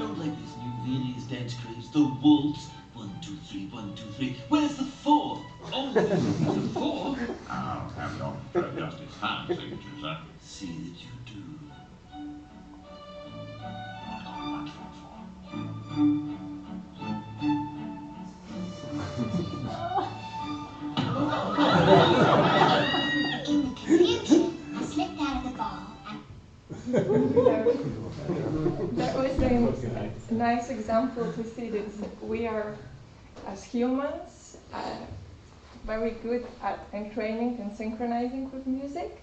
don't like this new Viennese dance craze. The waltz. 1, 2, 3, 1, 2, 3. Where's the 4? Oh, the 4? I'll have it on for Justice hand signature, sir. See that you do. Not got much for In the confusion, I slipped out of the ball and... That was a nice example to see that we are, as humans, very good at entraining and synchronizing with music.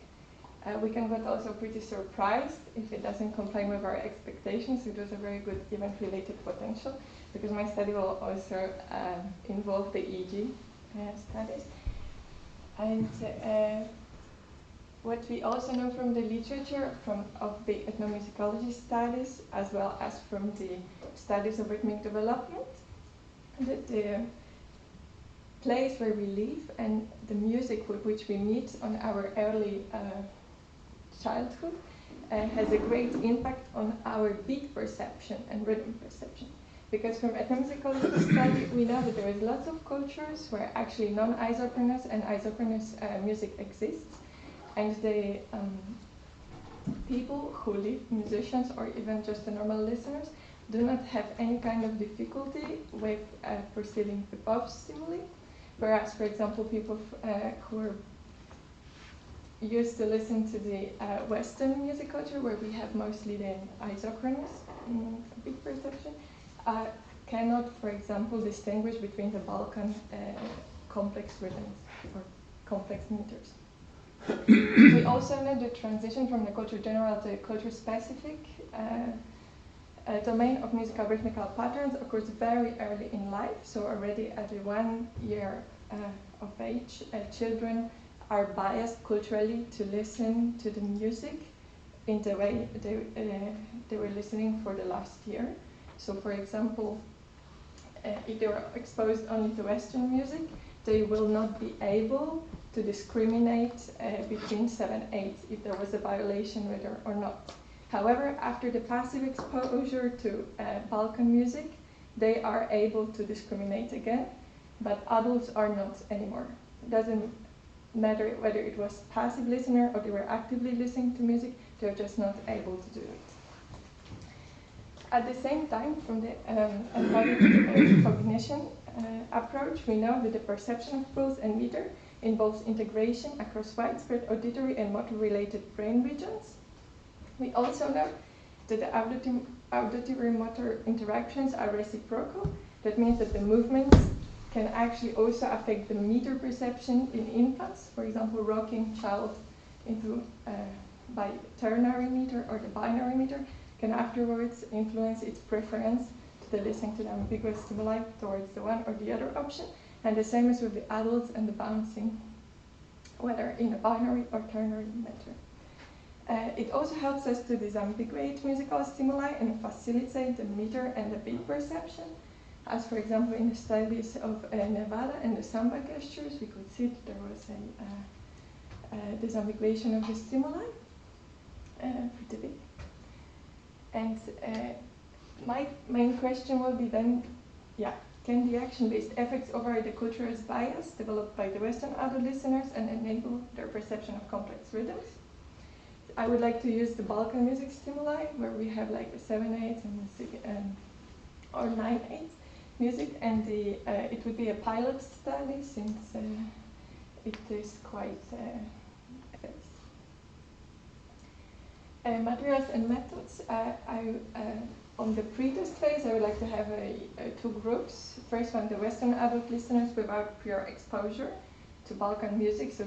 We can get also pretty surprised if it doesn't comply with our expectations. It was a very good event-related potential, because my study will also involve the EEG studies. And what we also know from the literature of the ethnomusicology studies, as well as from the studies of rhythmic development, that the place where we live and the music with which we meet on our early childhood has a great impact on our beat perception and rhythm perception. Because from ethnomusicology study, we know that there is lots of cultures where actually non-isochronous and isochronous music exists. And the people who live, musicians or even just the normal listeners, do not have any kind of difficulty with perceiving the above stimuli. Whereas, for example, people who are used to listen to the Western music culture, where we have mostly the isochronous beat perception, cannot, for example, distinguish between the Balkan complex rhythms or complex meters. We also know the transition from the culture general to the culture specific domain of musical rhythmical patterns occurs very early in life. So already at 1 year of age, children are biased culturally to listen to the music in the way they were listening for the last year. So for example, if they were exposed only to Western music, they will not be able to discriminate between 7, 8 if there was a violation with or not. However, after the passive exposure to Balkan music, they are able to discriminate again, but adults are not anymore. It doesn't matter whether it was passive listener or they were actively listening to music, they're just not able to do it. At the same time, from the embodied cognition approach, we know that the perception of pulse and meter involves integration across widespread auditory and motor-related brain regions. We also know that the auditory-motor interactions are reciprocal. That means that the movements can actually also affect the meter perception in infants. For example, rocking child into by ternary meter or the binary meter can afterwards influence its preference to the listening to the ambiguous stimuli towards the one or the other option. And the same is with the adults and the bouncing, whether in a binary or ternary meter. It also helps us to disambiguate musical stimuli and facilitate the meter and the beat perception. As for example, in the studies of Nevada and the samba gestures, we could see that there was a disambiguation of the stimuli, pretty big. And my main question will be then, can the action-based effects override the cultural bias developed by the Western adult listeners and enable their perception of complex rhythms? I would like to use the Balkan music stimuli, where we have like a 7/8 and or 9/8 music, and it would be a pilot study since it is quite fixed. Materials and methods. On the pre-test phase, I would like to have two groups. First one, the Western adult listeners without prior exposure to Balkan music, so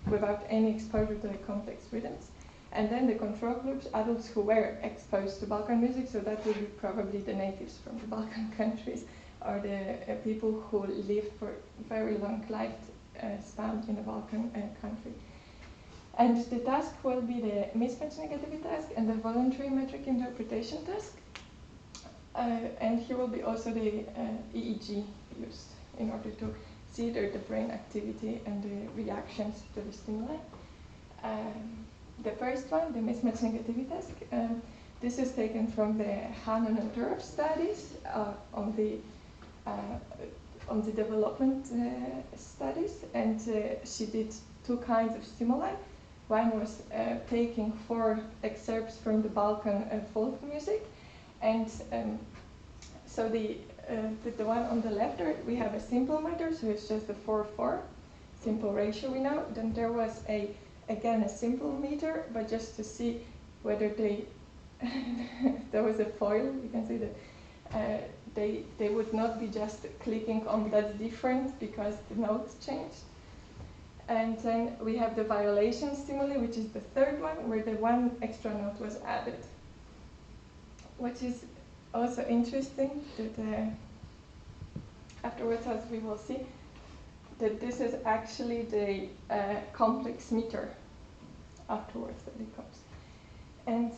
without any exposure to the complex rhythms. And then the control groups, adults who were exposed to Balkan music, so that would be probably the natives from the Balkan countries, or the people who lived for very long life span in a Balkan country. And the task will be the mismatch negativity task and the voluntary metric interpretation task. And here will be also the EEG used in order to see the brain activity and the reactions to the stimuli. The first one, the mismatch negativity task, this is taken from the Hanon and Turf studies on the development studies, and she did two kinds of stimuli. One was taking 4 excerpts from the Balkan folk music, and so the one on the left, we have a simple meter, so it's just a 4/4 simple ratio we know. Then there was again a simple meter, but just to see whether there was a foil. You can see that they would not be just clicking on that's different because the notes changed. And then we have the violation stimuli, which is the third one, where the 1 extra note was added. What is also interesting, that afterwards, as we will see, that this is actually the complex meter afterwards that it comes. And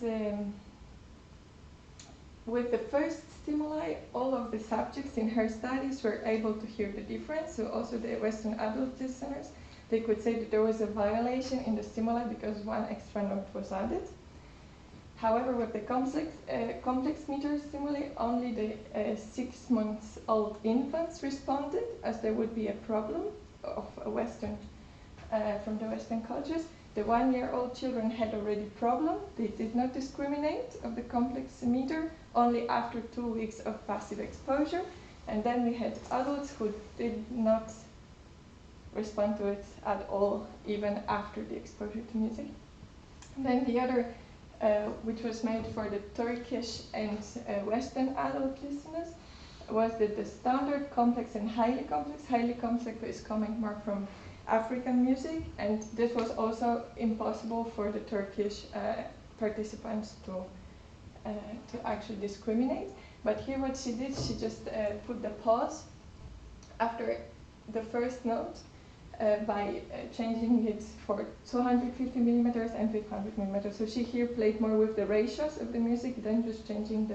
with the first stimuli, all of the subjects in her studies were able to hear the difference, so also the Western adult listeners. They could say that there was a violation in the stimuli because 1 extra note was added. However, with the complex meter stimuli, only the 6-month-old infants responded, as there would be a problem of a Western, from the Western cultures. The 1-year-old children had already problem. They did not discriminate of the complex meter, only after 2 weeks of passive exposure. And then we had adults who did not respond to it at all, even after the exposure to music. And then the other, which was made for the Turkish and Western adult listeners, was that the standard complex and highly complex. Highly complex is coming more from African music, and this was also impossible for the Turkish participants to actually discriminate. But here what she did, she just put the pause after the first note by changing it for 250 millimeters and 500 millimeters. So she here played more with the ratios of the music than just changing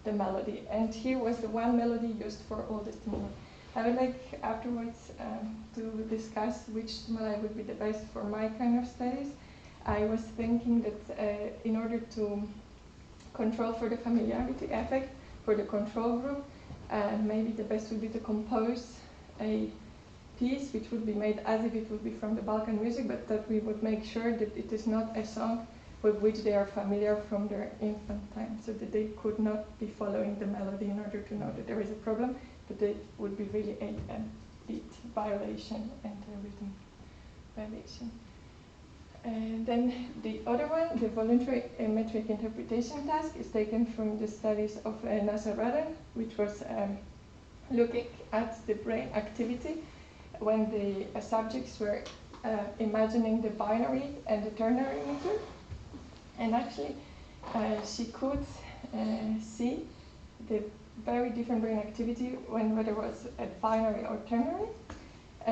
the melody. And here was the 1 melody used for all the stimuli. I would like afterwards to discuss which stimuli would be the best for my kind of studies. I was thinking that in order to control for the familiarity effect for the control group, maybe the best would be to compose a piece which would be made as if it would be from the Balkan music, but that we would make sure that it is not a song with which they are familiar from their infant time, so that they could not be following the melody in order to know that there is a problem, but it would be really a beat violation and a rhythm violation. And then the other one, the voluntary metric interpretation task, is taken from the studies of Nasser Radan, which was looking at the brain activity when the subjects were imagining the binary and the ternary meter. And actually, she could see the very different brain activity whether it was a binary or ternary.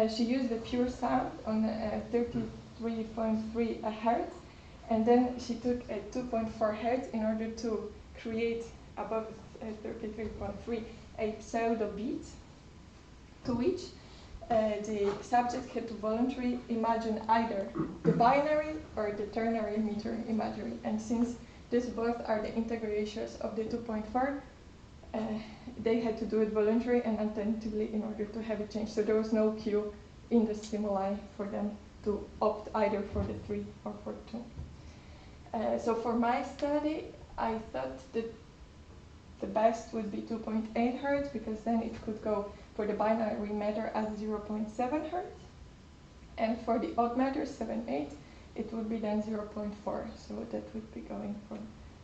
She used the pure sound on 33.3 hertz, and then she took a 2.4 hertz in order to create above 33.3 a pseudo beat, to which the subject had to voluntarily imagine either the binary or the ternary meter imagery. And since these both are the integral ratios of the 2.4, they had to do it voluntarily and attentively in order to have it changed. So there was no cue in the stimuli for them to opt either for the 3 or for 2. So for my study, I thought that the best would be 2.8 hertz, because then it could go for the binary matter as 0.7 hertz, and for the odd matter 7/8, it would be then 0.4. So that would be going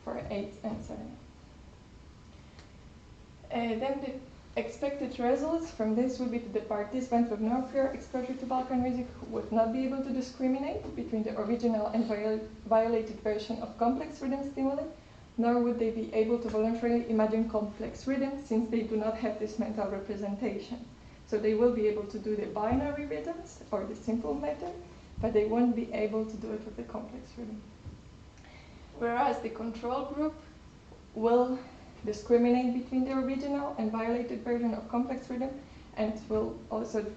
for 8 and 7. Then the expected results from this would be that the participants with no prior exposure to Balkan music would not be able to discriminate between the original and violated version of complex rhythm stimuli, nor would they be able to voluntarily imagine complex rhythms, since they do not have this mental representation. So they will be able to do the binary rhythms or the simple method, but they won't be able to do it with the complex rhythm. Whereas the control group will discriminate between the original and violated version of complex rhythm, and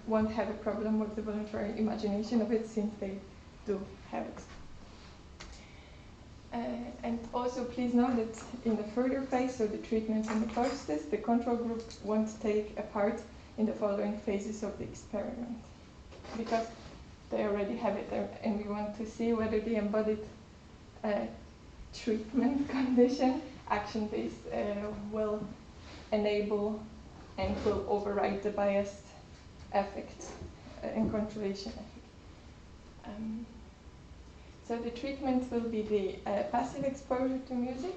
won't have a problem with the voluntary imagination of it, since they do have it. And also please note that in the further phase, so the treatments and the post-test, the control group won't take a part in the following phases of the experiment, because they already have it there, and we want to see whether the embodied treatment condition, action-based, will enable and will override the biased effect, enculturation effect. So the treatment will be the passive exposure to music,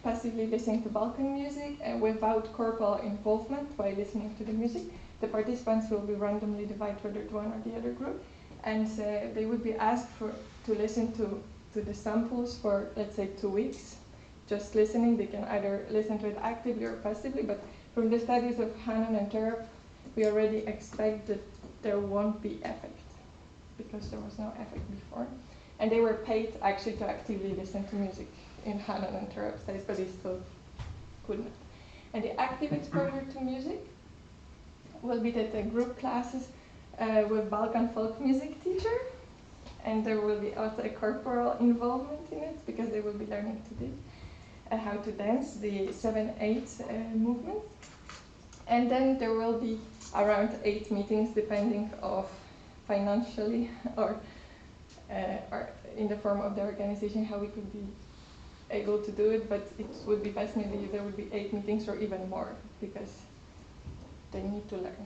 passively listening to Balkan music without corporal involvement while listening to the music. The participants will be randomly divided whether to one or the other group, and they would be asked to listen to the samples for, let's say, 2 weeks. Just listening, they can either listen to it actively or passively, but from the studies of Hannon and Terep, we already expect that there won't be effect, because there was no effect before. And they were paid actually to actively listen to music in Hannon and Terep studies, but they still couldn't. And the active exposure to music will be that the group classes with Balkan folk music teacher, and there will be also a corporal involvement in it, because they will be learning to do how to dance, the 7/8 movement. And then there will be around 8 meetings, depending of financially or in the form of the organization, how we could be able to do it, but it would be best maybe if there would be 8 meetings or even more, because they need to learn.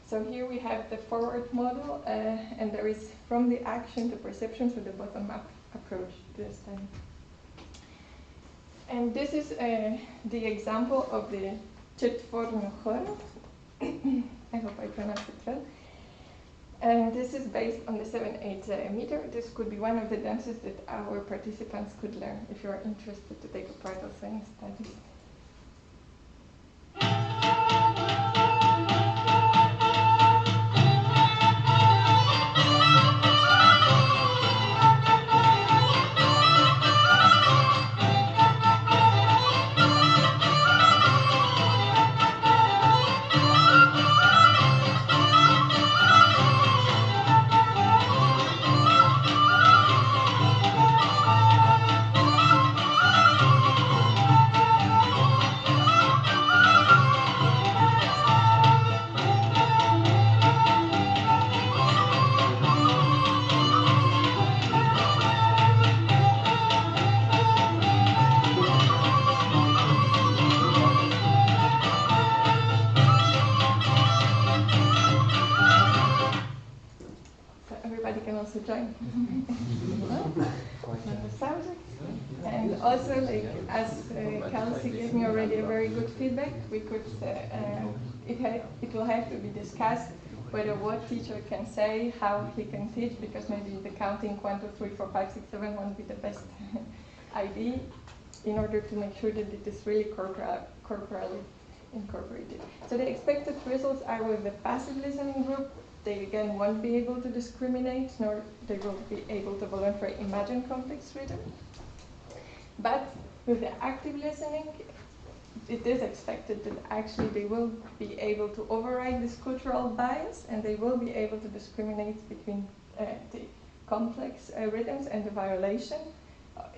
So here we have the forward model, and there is from the action to perception, so the bottom-up approach to the study. And this is the example of the Chetvorno Choro. I hope I pronounced it well. And this is based on the 7/8 meter. This could be one of the dances that our participants could learn if you are interested to take a part also in studies. Join on the subject. And also, like, as Kelsey gave me already a very good feedback, we could it will have to be discussed whether what teacher can say, how he can teach, because maybe the counting 1, 2, 3, 4, 5, 6, 7 won't be the best idea, in order to make sure that it is really corporally incorporated. So the expected results are with the passive listening group. They again won't be able to discriminate, nor they will be able to voluntarily imagine complex rhythm. But with the active listening, it is expected that actually they will be able to override this cultural bias, and they will be able to discriminate between the complex rhythms and the violation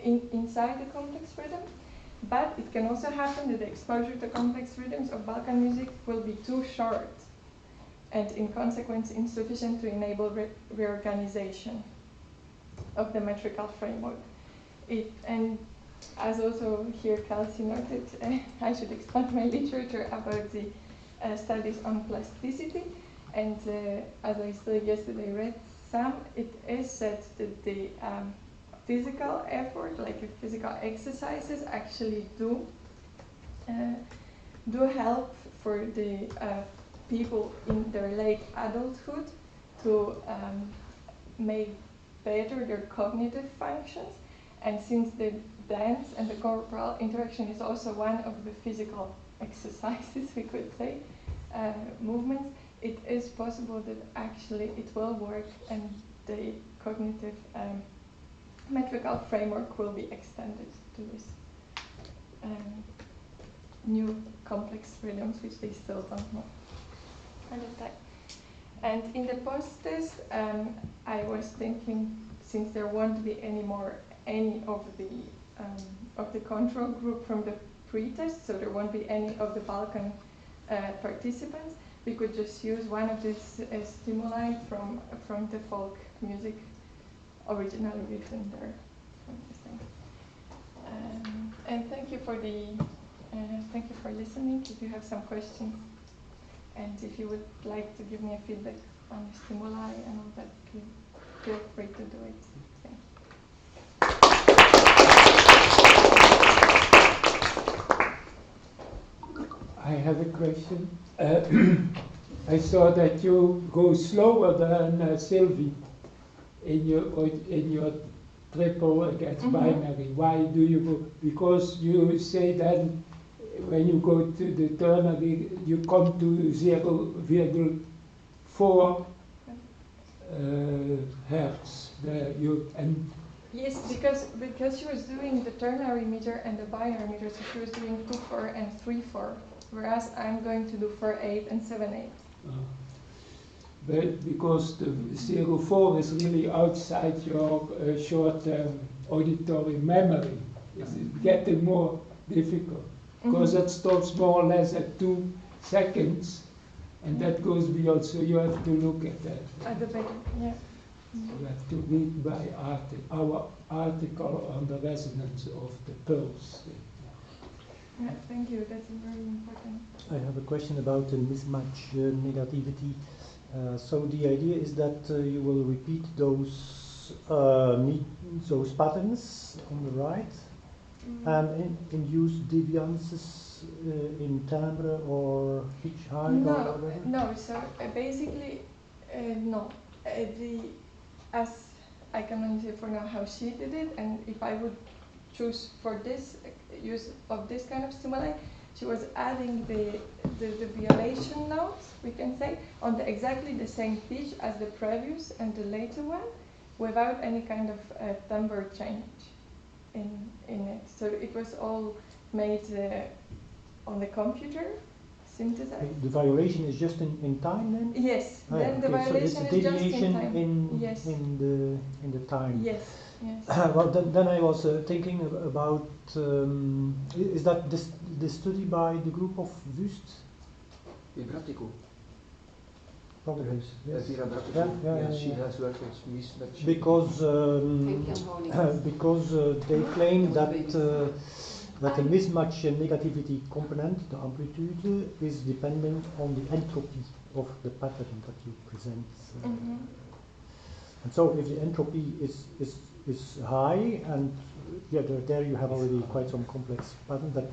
inside the complex rhythm. But it can also happen that the exposure to complex rhythms of Balkan music will be too short, and in consequence insufficient to enable reorganization of the metrical framework. And as also here Kelsey noted, I should expand my literature about the studies on plasticity, and as I still yesterday read some, it is said that the physical effort, like physical exercises, actually do help for the people in their late adulthood to make better their cognitive functions. And since the dance and the corporal interaction is also one of the physical exercises, we could say, movements, it is possible that actually it will work and the cognitive metrical framework will be extended to this new complex rhythms, which they still don't know. And in the post-test, I was thinking, since there won't be any of the control group from the pre-test, so there won't be any of the Balkan participants, we could just use one of these stimuli from the folk music originally written there. And thank you for listening. If you have some questions, and if you would like to give me a feedback on the stimuli and all that, feel free to do it. Thank you. I have a question. I saw that you go slower than Sylvie in your triple against binary. Why do you go? Because you say then when you go to the ternary, you come to 0.4 hertz. Yes, because she was doing the ternary meter and the binary meter, so she was doing 2/4 and 3/4, whereas I'm going to do 4/8 and 7/8. But because the 0.4 is really outside your short-term auditory memory, it's getting more difficult. Because that stops more or less at 2 seconds, and that goes beyond, so you have to look at that. At the back, yeah. You have to read by our article on the resonance of the pulse. Yeah, thank you, that's very important. I have a question about the mismatch negativity. So the idea is that you will repeat those patterns on the right and induce deviances in timbre or pitch height or whatever? No, so basically, no. As I can only say for now how she did it, and if I would choose for this use of this kind of stimuli, she was adding the violation notes, we can say, on exactly the same pitch as the previous and the later one, without any kind of timbre change in it. So it was all made on the computer, synthesized. The violation is just in time then? Yes, then the okay, violation so it's is just in time. in the time. Yes, yes. Well, then I was thinking about, is that the study by the group of Wust? Bratico. Probably, yes. Vera Bratico. Yeah, she has worked with mismatch. Because they claim that the mismatch negativity component, the amplitude, is dependent on the entropy of the pattern that you present. And so if the entropy is high, and there you have already quite some complex pattern that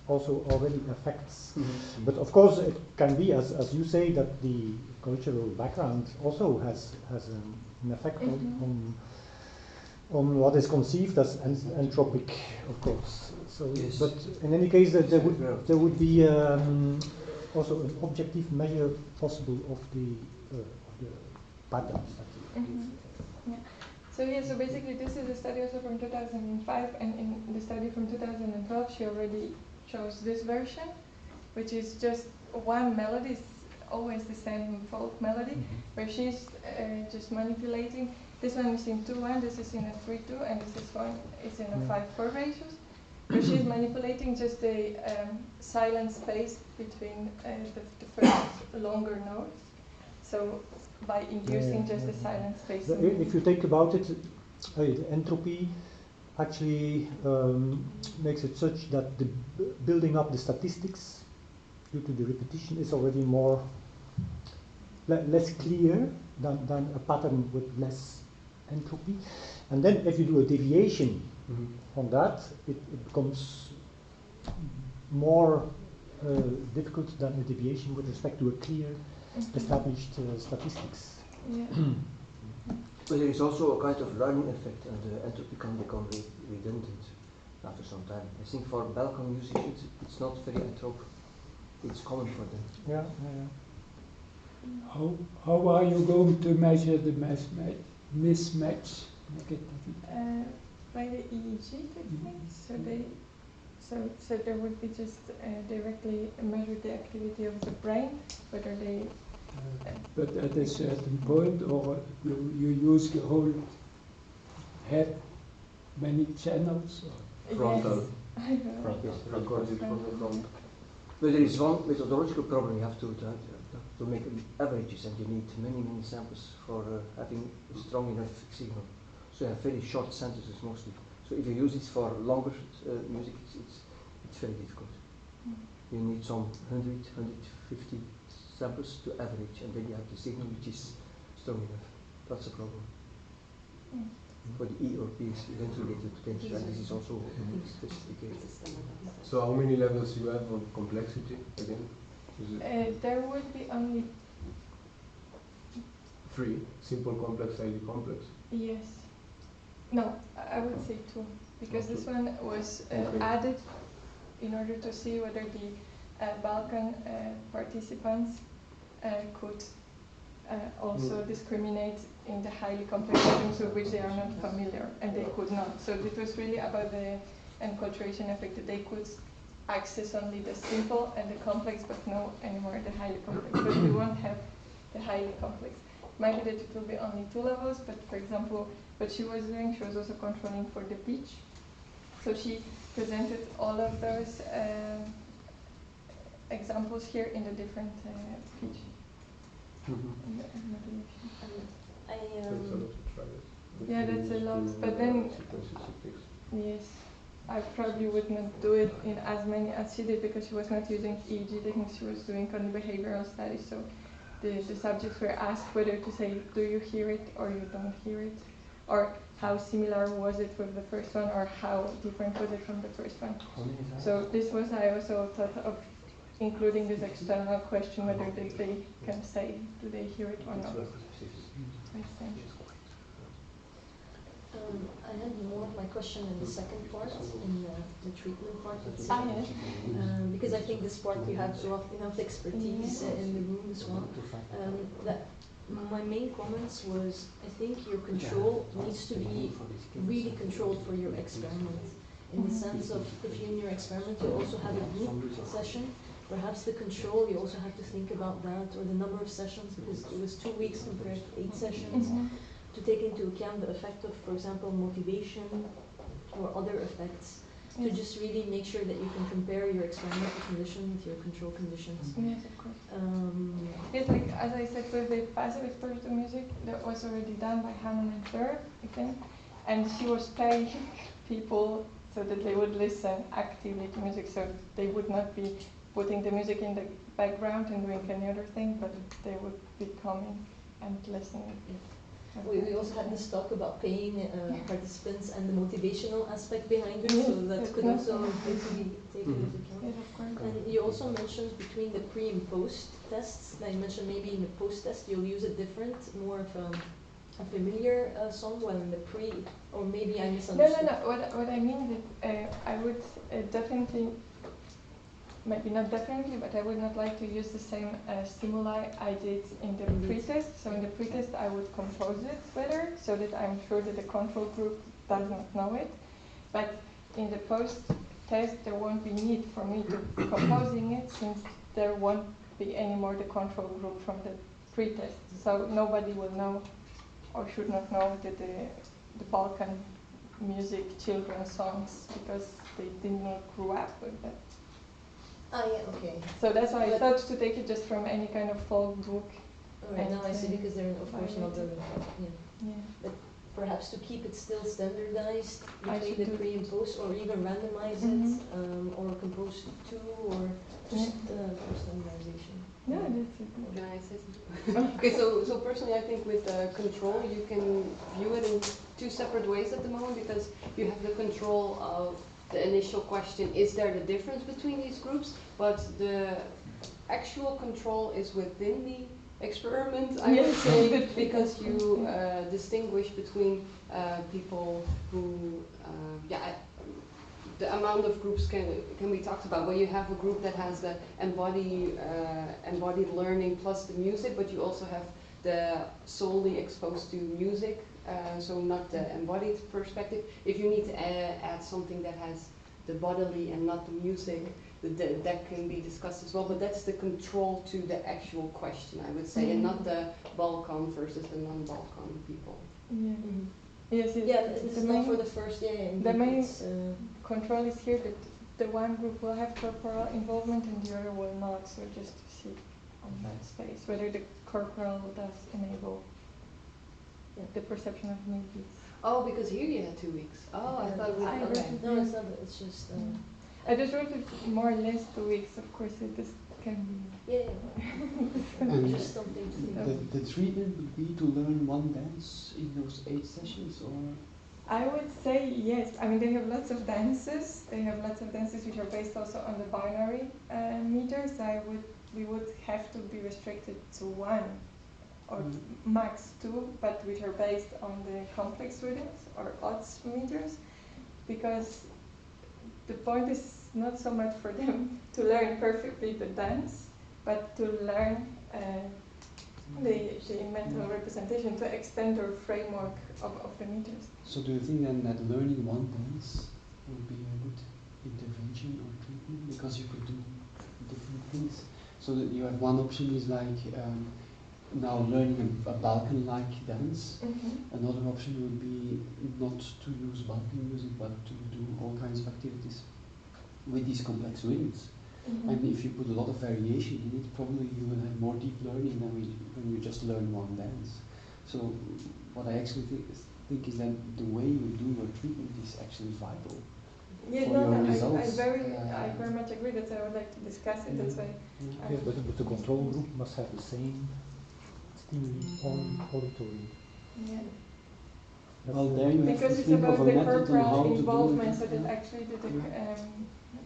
also already affects. But of course it can be, as you say, that the cultural background also has an effect on what is conceived as entropic, of course. So, yes. But in any case, there would be also an objective measure possible of the patterns. Yeah. So basically this is a study also from 2005, and in the study from 2012 she already chose this version, which is just one melody, it's always the same folk melody, where she's just manipulating. This one is in 2/1, this is in a 3/2, and this one is in a 5/4 ratios, where she's manipulating just the silent space between the first longer notes. So by inducing just the silent space. If you think about it, the entropy actually makes it such that the building up the statistics due to the repetition is already less clear than a pattern with less entropy. And then if you do a deviation from that, it becomes more difficult than a deviation with respect to a clear established statistics. Yeah. But there is also a kind of running effect, and the entropy can become redundant after some time. I think for Balkan musicians it's not very entropic. It's common for them. Yeah. How are you going to measure the mismatch negativity? By the EEG technique. So there would be just directly measure the activity of the brain, whether they. But at a certain point, or you use the whole have many channels? Or? Frontal. I know. Recorded from the front. But there is one methodological problem you have to make averages, and you need many samples for having a strong enough signal. So you have very short sentences mostly. So if you use it for longer music, it's very difficult. You need some 100, 150 samples to average, and then you have the signal which is strong enough. That's a problem. For the E or P is event-related potential, and this is also specificated. So how many levels you have on complexity again? Is it There would be only 3? Simple, complex, highly complex. yes. No, I would say 2, because Oh, this 2. one was Okay. added in order to see whether the Balkan participants could also discriminate in the highly complex items with which they are not familiar, and they could not. So it was really about the enculturation effect, that they could access only the simple and the complex, but no anymore the highly complex. But we won't have the highly complex. Maybe that it will be only 2 levels, but for example, what she was doing, she was also controlling for the pitch. So she presented all of those examples here in the different pitch. Modulation. That's a lot to try it. Yeah, that's a lot, but then yes, I probably would not do it in as many as she did, because she was not using EEG techniques, she was doing kind of behavioral studies. So the subjects were asked whether to say, do you hear it or you don't hear it? Or how similar was it with the first one, or how different was it from the first one? So this was, I also thought of including this external question, whether they can say, do they hear it or not? I think. I had more of my question in the second part, in the treatment part itself. Yes. Because I think this part you have enough expertise in the room as well. My main comments was, I think your control needs to be really controlled for your experiment. In the sense of, if you in your experiment you also have a group session, perhaps the control, you also have to think about that, or the number of sessions, because it was 2 weeks compared to 8 sessions, to take into account the effect of, for example, motivation or other effects, to just really make sure that you can compare your experimental condition with your control conditions. Yes, of course. It's like, as I said, with the passive exposure to music, that was already done by Hannah and Fleur, again, and she was paying people so that they would listen actively to music, so they would not be putting the music in the background and doing any other thing, but they would be coming and listening. We also had this talk about paying participants and the motivational aspect behind it, so that could also be taken into account. Yes, of course. And you also mentioned between the pre and post tests, I mentioned maybe in the post test you'll use a different, more of a familiar song, while in the pre, or maybe I misunderstood. No. What I mean is, I would definitely, maybe not definitely, but I would not like to use the same stimuli I did in the pre-test. So in the pre-test I would compose it better, so that I'm sure that the control group does not know it. But in the post-test there won't be need for me to composing it, since there won't be any more the control group from the pre-test. So nobody will know, or should not know, that the Balkan music children's songs, because they did not grow up with that. Ah, yeah, okay. So that's why I thought to take it just from any kind of folk book. Alright, now I see, because they're of course not the, Yeah. But perhaps to keep it still standardized I between should the do pre and post, or even randomize it, or compose 2, or just for standardization. No, that's it. Can I say something? Okay, so personally I think with control you can view it in 2 separate ways at the moment, because you have the control of the initial question, is there the difference between these groups? But the actual control is within the experiment, I would say, because you distinguish between people who, the amount of groups can be talked about, where you have a group that has the embodied learning plus the music, but you also have the solely exposed to music, so not the embodied perspective. If you need to add something that has the bodily and not the music, that can be discussed as well, but that's the control to the actual question, I would say, and not the Balkan versus the non-Balkan people. Yeah. Yes, yes. Yeah, this is not for the first. The main control is here that the one group will have corporal involvement and the other will not. So just to see on that space whether the corporal does enable the perception of new beats. Oh, because here you had 2 weeks. Oh, I thought we I okay. no, it's not. It's just. I just wrote it more or less 2 weeks. Of course, it is, can be. And just something to think. the treatment would be to learn one dance in those 8 sessions, or? I would say yes. I mean, they have lots of dances. They have lots of dances which are based also on the binary meters. We would have to be restricted to 1 or max 2, but which are based on the complex rhythms or odds meters, because the point is not so much for them to learn perfectly the dance, but to learn the mental representation, to extend their framework of the meters. So do you think then that learning one dance would be a good intervention or treatment? Because you could do different things. So that you have one option is like now learning a Balkan-like dance. Another option would be not to use Balkan music, but to do all kinds of activities with these complex rhythms. And if you put a lot of variation in it, probably you will have more deep learning than when you just learn one dance. So what I actually think is that the way you do your treatment is actually vital for your results. I very much agree. That's why I would like to discuss it. That's why. Yes, but the control group must have the same stimuli on auditory. Yeah. Well, there you have because to it's think about of a the method on how corporal to involvement, do so it. that actually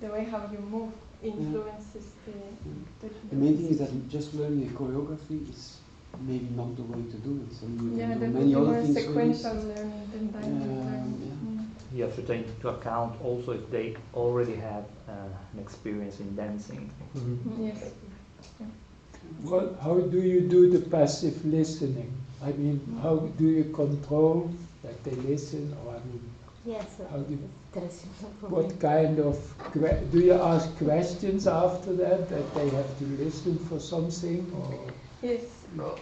the way how you move influences the The main thing is that just learning a choreography is maybe not the way to do it. So you can do many other things with it. sequential learning than dynamic learning. You have to take into account also if they already have an experience in dancing. Yes. How do you do the passive listening? I mean, how do you control that they listen, or I mean, yes, what kind of do you ask questions after that they have to listen for something? Or? Yes,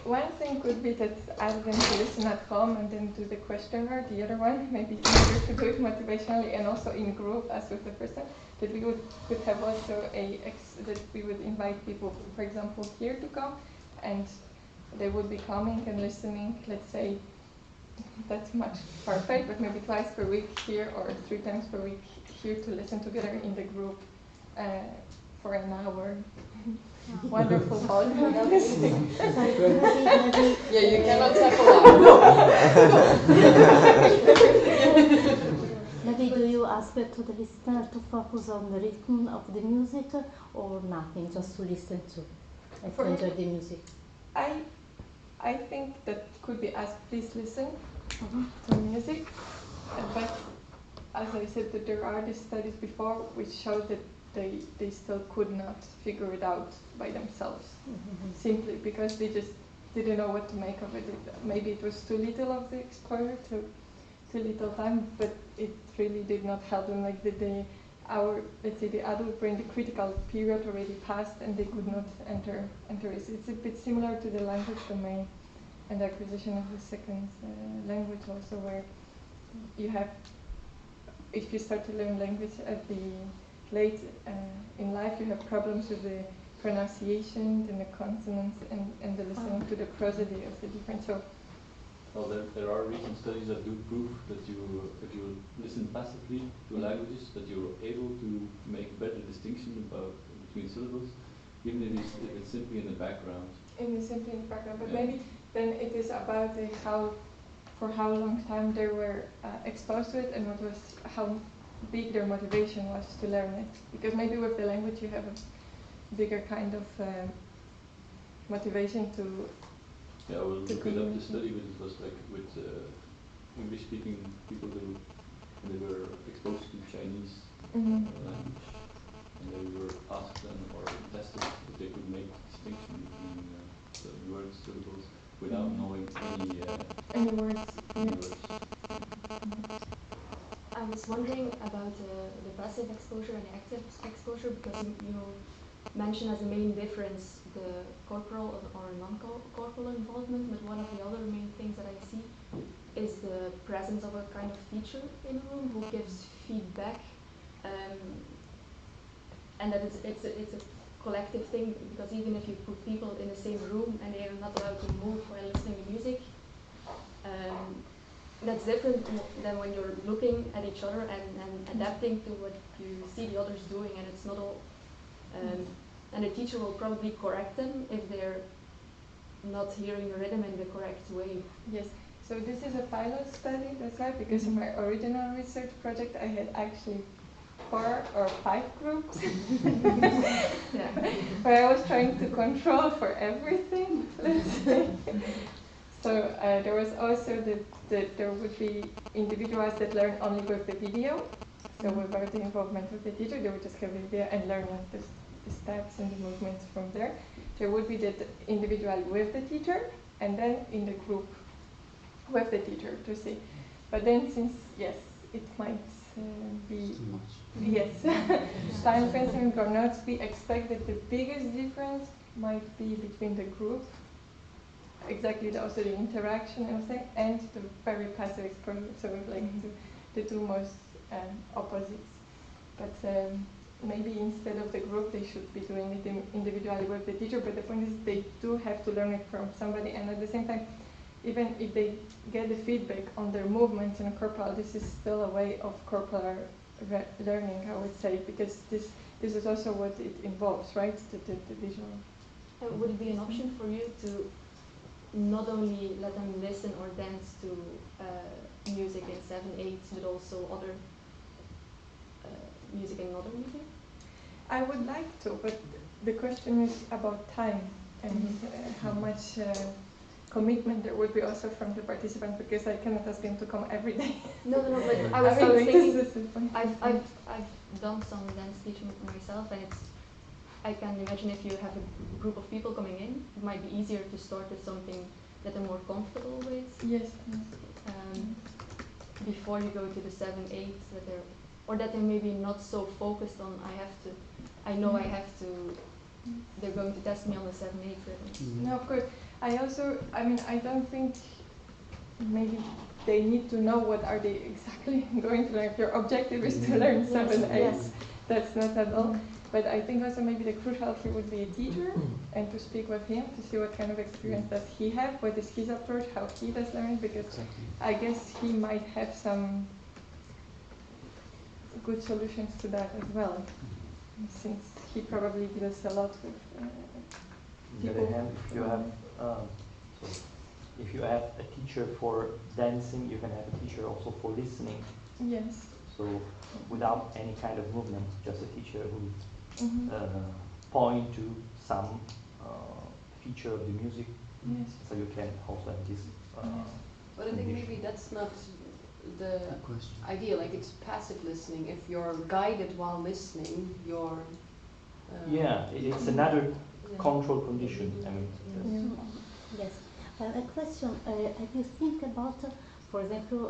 one thing could be that ask them to listen at home and then do the questionnaire. The other one, maybe easier to do it motivationally and also in group as with the first time. That we could have also that we would invite people, for example, here to come, and they would be coming and listening. Let's say that's much far-fetched, but maybe twice per week here or 3 times per week here to listen together in the group for an hour. Wonderful volume of listening. Yeah, you cannot tap along. Maybe do you ask to the listener to focus on the rhythm of the music or nothing, just to listen to and to enjoy the music? I think that could be asked, please listen to music, but as I said, that there are these studies before which showed that they still could not figure it out by themselves, simply because they just didn't know what to make of it. Maybe it was too little of the exposure, too little time, but it really did not help them. Like let's say the adult brain, the critical period already passed, and they could not enter it. It's a bit similar to the language domain and the acquisition of the second language also, where you have, if you start to learn language at the late in life, you have problems with the pronunciation and the consonants and the listening to the prosody of the different. So. Well, there are recent studies that do prove that if you listen passively to languages, that you're able to make better distinction between syllables, even if it's simply in the background. Simply in the background, but maybe then it is about for how long time they were exposed to it and how big their motivation was to learn it. Because maybe with the language you have a bigger kind of motivation to. Yeah, I will look it up, the study, but it was like with English-speaking people when they were exposed to Chinese language, and they were asked or tested if they could make distinction between the word syllables without knowing any words. Any words. I was wondering about the passive exposure and the active exposure, because you mentioned as a main difference the corporal or non-corporal involvement, but one of the other main things that I see is the presence of a kind of teacher in a room who gives feedback, and that it's a collective thing, because even if you put people in the same room and they are not allowed to move while listening to music, that's different than when you're looking at each other and adapting to what you see the others doing, and it's not all. And the teacher will probably correct them if they're not hearing the rhythm in the correct way. Yes. So this is a pilot study, that's why, because in my original research project I had actually 4 or 5 groups where I was trying to control for everything, let's say. So there was also there would be individuals that learn only with the video, so without the involvement of the teacher, they would just have the video and learn the steps and the movements from there. There would be the individual with the teacher, and then in the group with the teacher to see. But then since, yes, it might be, yes, time consuming or not, we expect that the biggest difference might be between the group, exactly also the interaction, I would say, and the very passive exposure, so like the two most opposites. But maybe instead of the group, they should be doing it individually with the teacher, but the point is they do have to learn it from somebody, and at the same time, even if they get the feedback on their movements and corporal, this is still a way of corporal learning, I would say, because this is also what it involves, right, the visual. Would it be an option for you to not only let them listen or dance to music in 7/8, but also other music and other music? I would like to, but the question is about time and how much commitment there would be also from the participants, because I cannot ask them to come every day. No, but I was thinking, I've done some dance teaching myself, and I can imagine if you have a group of people coming in, it might be easier to start with something that they're more comfortable with. Yes. Before you go to the 7/8, or that they're maybe not so focused on I know I have to, they're going to test me on the 7/8 rhythm. No, of course. I don't think maybe they need to know what are they exactly going to learn. If your objective is to learn 7/8, that's not at all. But I think also maybe the crucial here would be a teacher, and to speak with him to see what kind of experience does he have, what is his approach, how he does learn, because I guess he might have some good solutions to that as well, since he probably deals a lot with people. If you have a teacher for dancing, you can have a teacher also for listening. Yes. So without any kind of movement, just a teacher who point to some feature of the music. Yes. So you can also have this. But I think maybe that's not the idea. Like, it's passive listening. If you're guided while listening, you're. It's another control condition. I mean. Yes. A question. Have you think about, for example,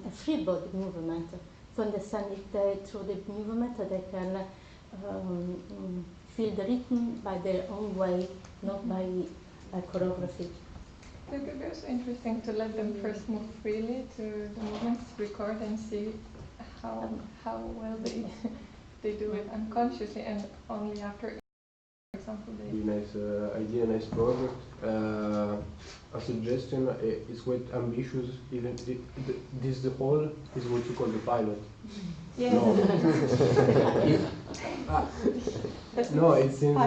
a free body movement? To understand if through the movement they can feel the rhythm by their own way, not by choreography. It would be also interesting to let them first move freely to the movements, record, and see how well they do it unconsciously, and only after, for example, they. Nice idea, nice project. A suggestion is quite ambitious. Even the whole is what you call the pilot. Yeah. No, it seems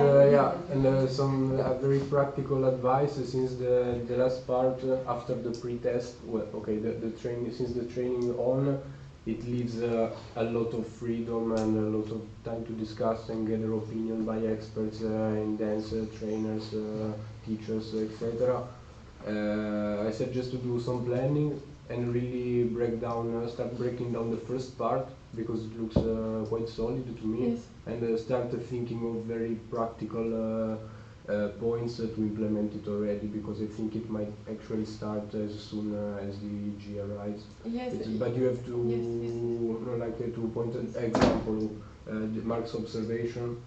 and some very practical advice since the last part after the pre-test. Well, okay, the training, since the training on, it leaves a lot of freedom and a lot of time to discuss and gather opinion by experts in dance, trainers, teachers, etc. I suggest to do some planning and really start breaking down the first part, because it looks quite solid to me. Yes. And start thinking of very practical points to implement it already, because I think it might actually start as soon as the EG arrives. Yes. But you have to like to point an example, Mark's observation.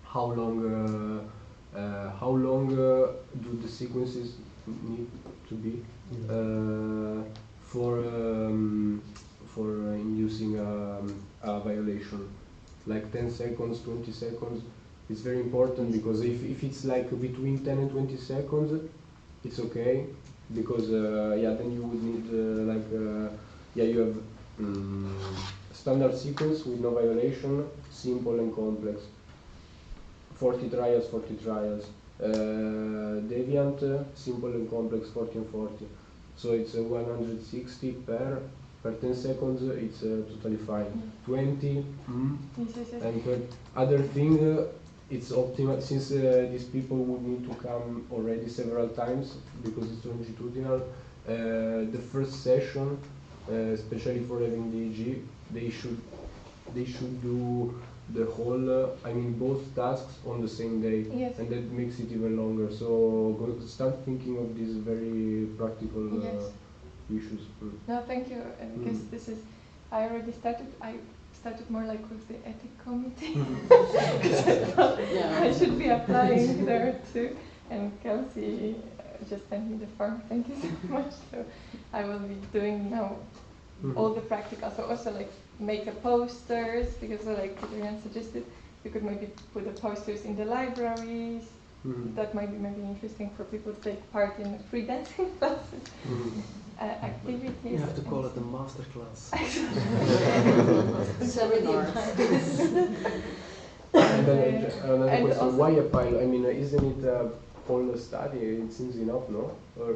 How long do the sequences need to be for duration, like 10 seconds, 20 seconds. It's very important because if it's like between 10 and 20 seconds, it's okay, because yeah, then you would need yeah, you have standard sequence with no violation, simple and complex. 40 trials, 40 trials. Deviant, simple and complex, 40 and 40. So it's 160 per 10 seconds, it's totally fine. 20, and other thing, it's optimal, since these people would need to come already several times, because it's longitudinal. The first session, especially for having DEG, they should do the whole, I mean both tasks on the same day, yes. And that makes it even longer. So start thinking of these very practical issues. No, thank you, because this is, I already started, I started more like with the ethic committee. I should be applying there too, and Kelsey just sent me the form, thank you so much. So I will be doing now all the practical, so also like make a posters, because like Adrian suggested, you could maybe put the posters in the libraries. That might be maybe interesting for people to take part in free dancing classes, activities. You have to call it a master class. Seminar. And then another question, why a pilot? I mean, isn't it a whole study? It seems enough, no? Or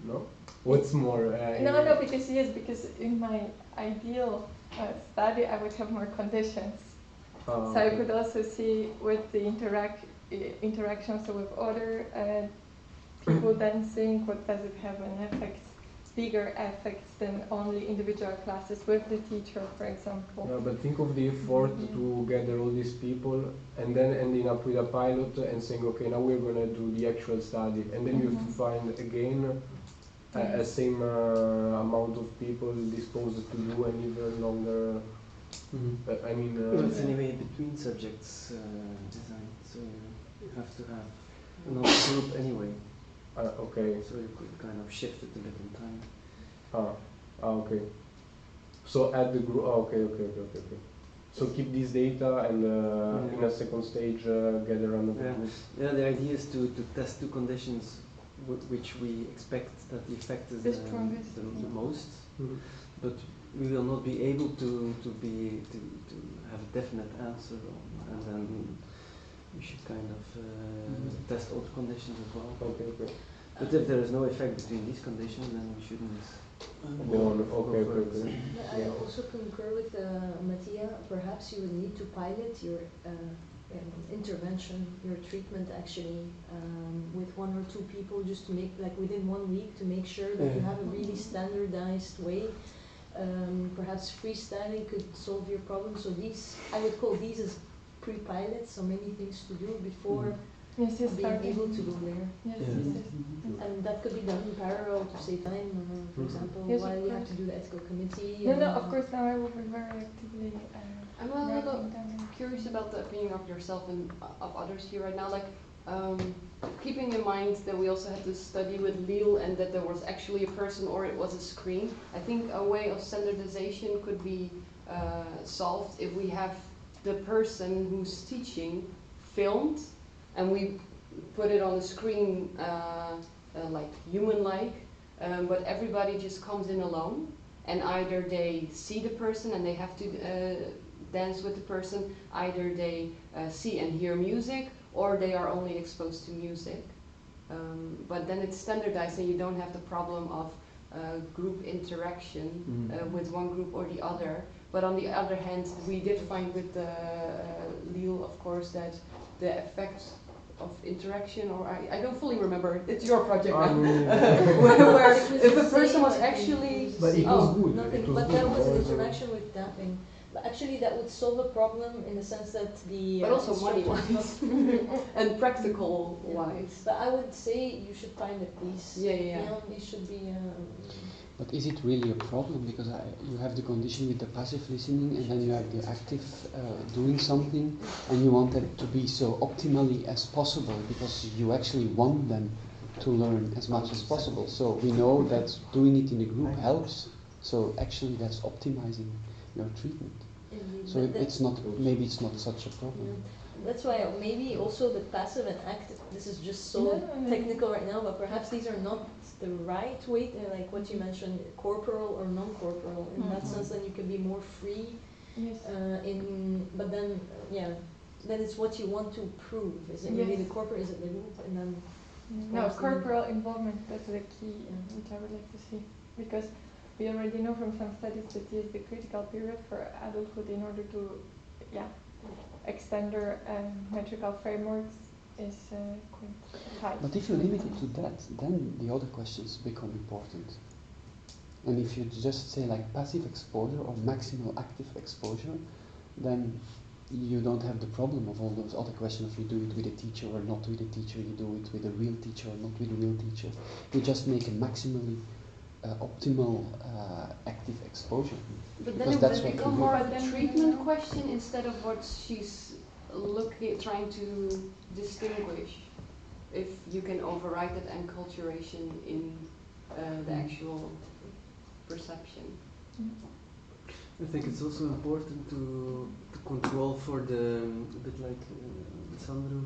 no? What's more? No, because yes, because in my ideal study, I would have more conditions. So I could also see with the interactions with other people dancing, what does it have an effect, bigger effects than only individual classes with the teacher, for example. Yeah, but think of the effort to gather all these people and then ending up with a pilot and saying, okay, now we're going to do the actual study. And then you have to find again a same amount of people disposed to do an even longer. I mean, it's anyway between subjects design, so you have to have another group anyway. Okay. So you could kind of shift it a bit in time. Okay. So add the group. Okay. So keep this data and in a second stage gather another group. Yeah, the idea is to test two conditions which we expect that the effect is the most, but we will not be able to have a definite answer on, and then we should kind of test other conditions as well. Okay. But if there is no effect between these conditions, then we shouldn't go on. Okay. I also concur with Mattia. Perhaps you would need to pilot your intervention, your treatment actually with one or two people, just to make, like within 1 week, to make sure that you have a really standardized way. Perhaps freestyling could solve your problem. So these, I would call these as pre-pilots, so many things to do before being able to go there. Yes. And that could be done in parallel to save time, for example, while you have to do the ethical committee. No, of course, now I will be very actively I'm a little curious about the opinion of yourself and of others here right now. Like, keeping in mind that we also had this study with Lille and that there was actually a person or it was a screen. I think a way of standardization could be solved if we have the person who's teaching filmed and we put it on the screen like human-like, but everybody just comes in alone, and either they see the person and they have to dance with the person, either they see and hear music, or they are only exposed to music. But then it's standardized and you don't have the problem of group interaction with one group or the other. But on the other hand, we did find with Lille, of course, that the effect of interaction, or I don't fully remember, it's your project now, where if a person was actually... But it was good. Nothing, but that was an interaction with tapping. But actually that would solve a problem in the sense that the... But also money-wise and practical-wise. But I would say you should find a piece. Yeah. It should be... But is it really a problem? Because you have the condition with the passive listening, and then you have the active doing something, and you want it to be so optimally as possible, because you actually want them to learn as much as possible. So we know that doing it in a group helps, so actually that's optimizing your treatment. Indeed, So but that- it's not, maybe it's not such a problem. Yeah. That's why maybe also the passive and active, this is just so No. technical right now, but perhaps these are not the right way, like what you mentioned, corporal or non-corporal. In that sense, then you can be more free. Yes. But then, then it's what you want to prove. Is it really Yes. the corporal, is it the group? And then No, course, corporal involvement, that's the key, which I would like to see. Because we already know from some studies that is the critical period for adulthood in order to, extend their metrical frameworks is quite high. But if you limit it to that, then the other questions become important. And if you just say like passive exposure or maximal active exposure, then you don't have the problem of all those other questions if you do it with a teacher or not with a teacher, you do it with a real teacher or not with a real teacher. You just make a maximally optimal active exposure. But then because it that's would what become you more do. of a treatment question instead of what she's trying to distinguish. If you can override that enculturation in the actual perception. I think it's also important to control for the, a bit like Aleksandra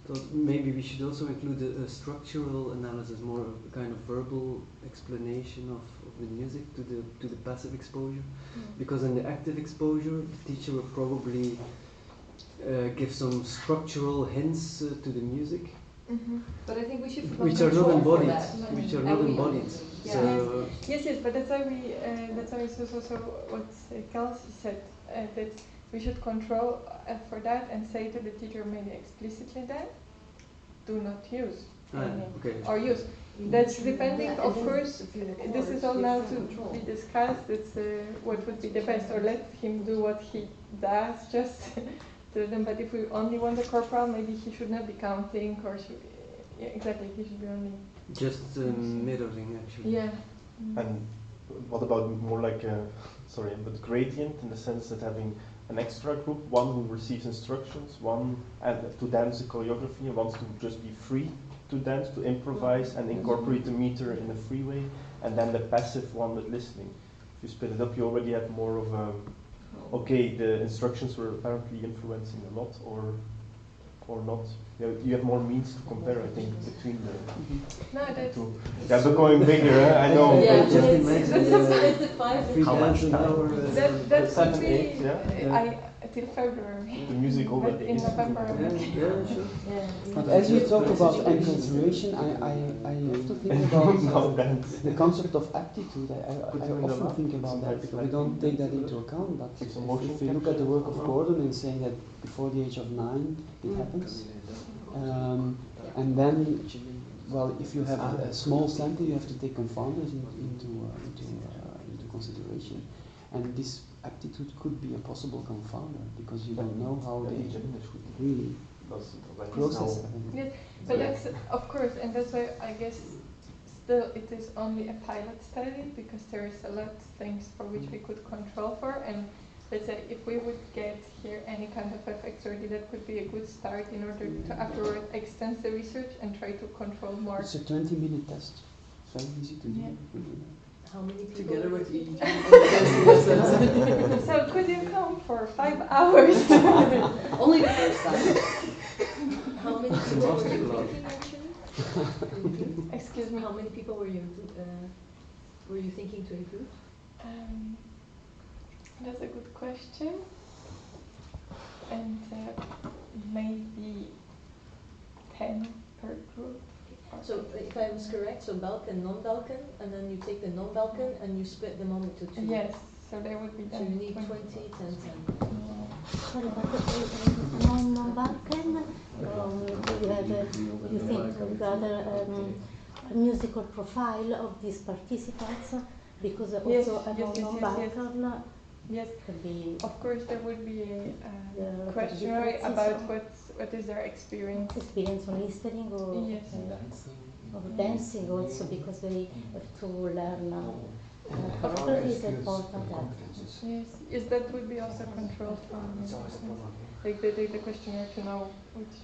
thought, maybe we should also include a structural analysis, more of a kind of verbal explanation of the music to the passive exposure. Because in the active exposure, the teacher will probably give some structural hints to the music. But I think we should which are not embodied. Which are not embodied. Yeah. So Yes, but that's why we. That's why it's also what Kelsey said that we should control for that and say to the teacher maybe explicitly that do not use okay. or use. That's depending, of course. This is all now to be discussed. It's what would be the best, or let him do what he does. Just. To them, but if we only want the corporal, maybe he should not be counting, or exactly, he should be only just mirroring actually. Yeah. And what about more like a, but gradient in the sense that having an extra group, one who receives instructions, one to dance a choreography, and one to just be free to dance, to improvise and incorporate the meter in a free way, and then the passive one with listening. If you split it up, you already have more of a okay, the instructions were apparently influencing a lot, or not. You have more means to compare, I think, between the two. They're becoming bigger, I know. Yeah, just imagine how much that 7, could be 8, yeah? Till February. The music But already in is. November. Sure. But as we talk about enculturation, I have to think about the concept of aptitude. I often think about that because we don't take that into account. But if you look at the work of Gordon and saying that before the age of 9 it happens, and then, well, if you have a small sample, you have to take confounders into consideration, and this aptitude could be a possible confounder because you don't know how they really process it. Yes, but that's of course, and that's why I guess still it is only a pilot study because there is a lot of things for which we could control for, and let's say if we would get here any kind of effects already, that could be a good start in order to afterward extend the research and try to control more. It's a 20-minute test. Very easy to do. How many people? Together with EEG. So could you come for 5 hours? Only the first time. How many people were you thinking actually? Excuse me. How many people were you thinking to include? That's a good question. And maybe 10 per group. So if I was correct, so Balkan, non-Balkan, and then you take the non-Balkan and you split them all into 2. Yes, so there would be So you need 20, 10, 10. Sorry, but non-Balkan, you think rather a musical profile of these participants, because also a non-Balkan yes. could be. Of course, there would be a questionnaire about what is their experience. Experience on listening or yes. of dancing also, because they have to learn. Choreography is important. Yes, that would be also controlled from like the questionnaire to know which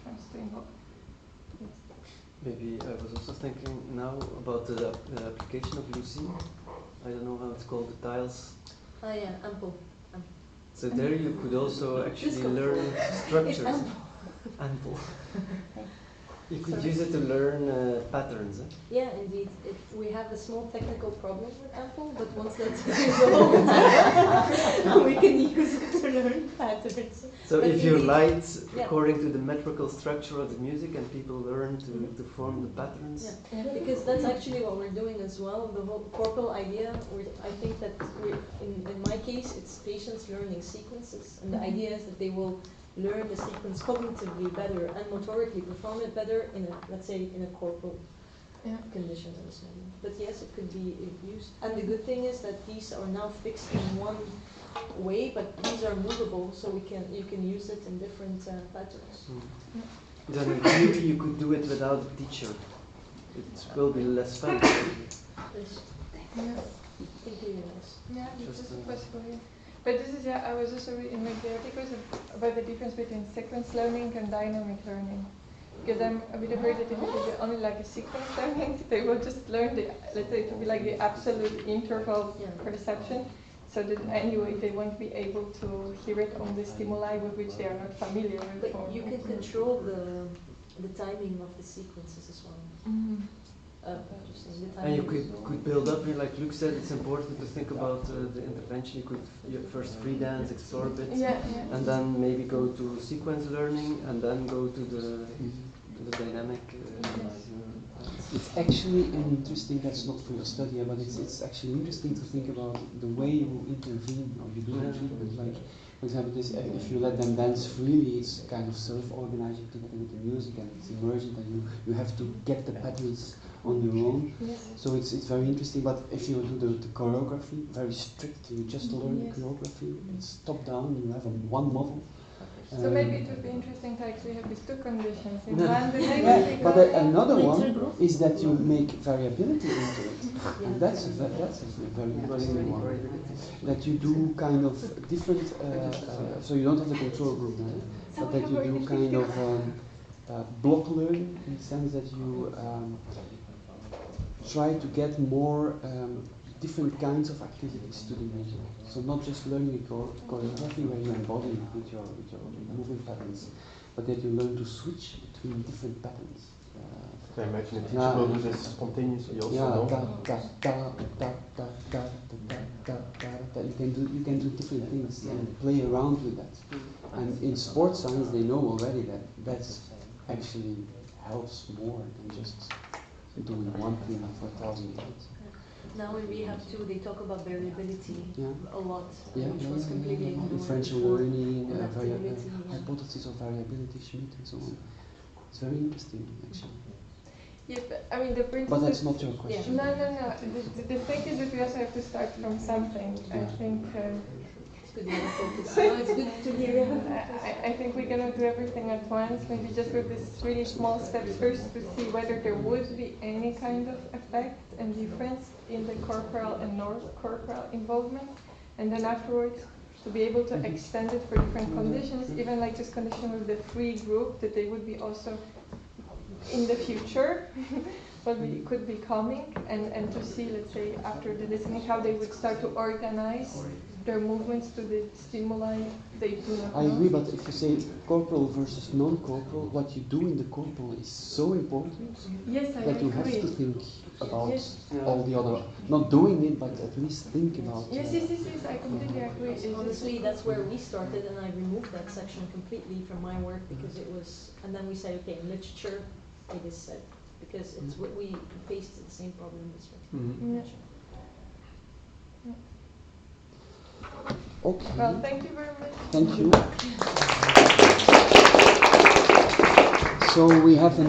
ones to involve. Yes. Maybe I was also thinking now about the application of Lucy. I don't know how it's called, the tiles. Ah yeah, ample. So there you could also actually learn structures. Ample. You could use it to learn patterns. Yeah, indeed. We have a small technical problem with Ample, but once that's resolved, we can use it to learn patterns. So but if you write yeah. according to the metrical structure of the music and people learn to form the patterns. Yeah. Because that's actually what we're doing as well. The whole corporal idea, I think that in my case, it's patients learning sequences. And the idea is that they will learn the sequence cognitively better and motorically perform it better in a, let's say, in a corporal condition at this moment. But yes, it could be used. And the good thing is that these are now fixed in one way, but these are movable, so you can use it in different patterns. Then in theory you could do it without a teacher. It will be less fun. Yes. Yeah, this is possible. Yeah. But this is, I was also reading the articles about the difference between sequence learning and dynamic learning. Because I'm a bit afraid that if it is only like a sequence learning, they will just learn let's say, to be like the absolute interval perception. So that anyway, they won't be able to hear it on the stimuli with which they are not familiar with. But you can control the timing of the sequences as well. Mm-hmm. And you could build up, like Luke said, it's important to think about the intervention. You could first free dance, explore a bit, and then maybe go to sequence learning, and then go to the dynamic. It's actually interesting, that's not for your study, but it's actually interesting to think about the way you intervene or you do the treatment. Like, for example, this, if you let them dance freely, it's kind of self-organizing together with the music and it's emergent and you have to get the patterns on your own. Yes. So it's very interesting, but if you do the choreography, very strict, you just learn the choreography, it's top down, you have one model. So maybe it would be interesting to actually have these two conditions in one. But another one is that you make variability into it, and that's a very interesting one. That you do kind of different, so you don't have the control group now, but that you do kind of block learning in the sense that you try to get more different kinds of activities to the music. So not just learning choreography where you embody it with your moving patterns, but that you learn to switch between different patterns. I imagine a teacher will do this spontaneously also. You can do different things and play around with that. And in sports science they know already that actually helps more than just doing one thing for 1,000 years. Now in Rehab 2 they talk about variability a lot, which was completely ignored. Differential learning, hypothesis of variability, Schmidt and so on. It's very interesting actually. Yeah, but I mean the principle. But that's not your question. No. The thing is that we also have to start from something. I think. It's good to hear. I think we cannot do everything at once. Maybe just with this really small steps first to see whether there would be any kind of effect and difference in the corporal and non-corporal involvement, and then afterwards to be able to extend it for different conditions, even like this condition with the free group, that they would be also in the future what we could be coming, and to see, let's say, after the listening, how they would start to organize their movements to the stimuli they do not know. I agree, but if you say corporal versus non-corporal, what you do in the corporal is so important that you have to think about all the other, not doing it, but at least think about Yes, I completely agree. Honestly, that's where we started, and I removed that section completely from my work because it was, and then we said, okay, in literature, it is said, because it's what we faced the same problem this way. Okay. Well, thank you very much. Thank you. So we have